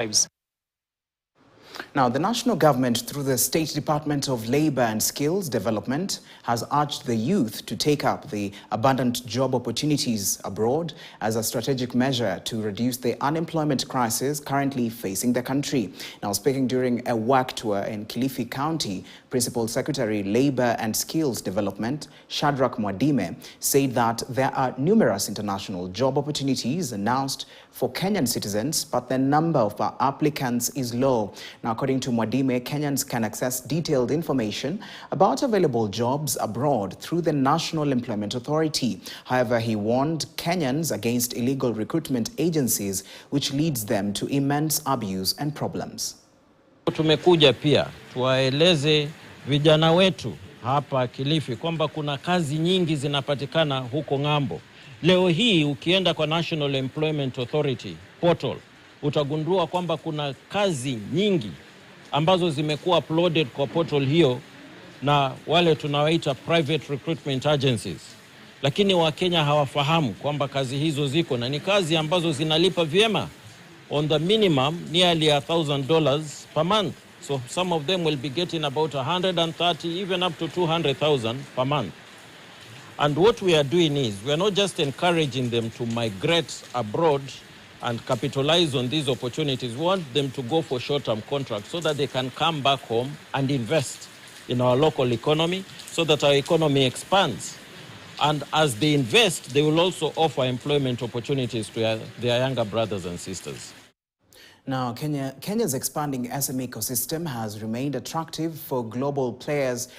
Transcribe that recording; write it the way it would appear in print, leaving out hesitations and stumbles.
lives. Now, the national government, through the State Department of Labour and Skills Development, has urged the youth to take up the abundant job opportunities abroad as a strategic measure to reduce the unemployment crisis currently facing the country. Now, speaking during a work tour in Kilifi County, Principal Secretary, Labour and Skills Development, Shadrach Mwadime, said that there are numerous international job opportunities announced for Kenyan citizens, but the number of applicants is low. Now, according to Mwadime, Kenyans can access detailed information about available jobs abroad through the National Employment Authority. However, he warned Kenyans against illegal recruitment agencies, which leads them to immense abuse and problems. Tumekuja pia tuwaeleze vijana wetu hapa Kilifi kwamba kuna kazi nyingi zinapatikana huko ng'ambo. Leo hii ukienda kwa National Employment Authority portal utagundua kwamba kuna kazi nyingi ambazo zimekuwa uploaded kwa portal hiyo na wale tunawaita private recruitment agencies. Lakini Wakenya hawafahamu kwamba kazi hizo ziko na ni kazi ambazo zinalipa vyema. On the minimum, nearly $1,000 per month. So some of them will be getting about 130, even up to 200,000 per month. And what we are doing is, we are not just encouraging them to migrate abroad and capitalize on these opportunities. We want them to go for short-term contracts so that they can come back home and invest in our local economy so that our economy expands. And as they invest, they will also offer employment opportunities to their younger brothers and sisters. Now, Kenya's expanding SME ecosystem has remained attractive for global players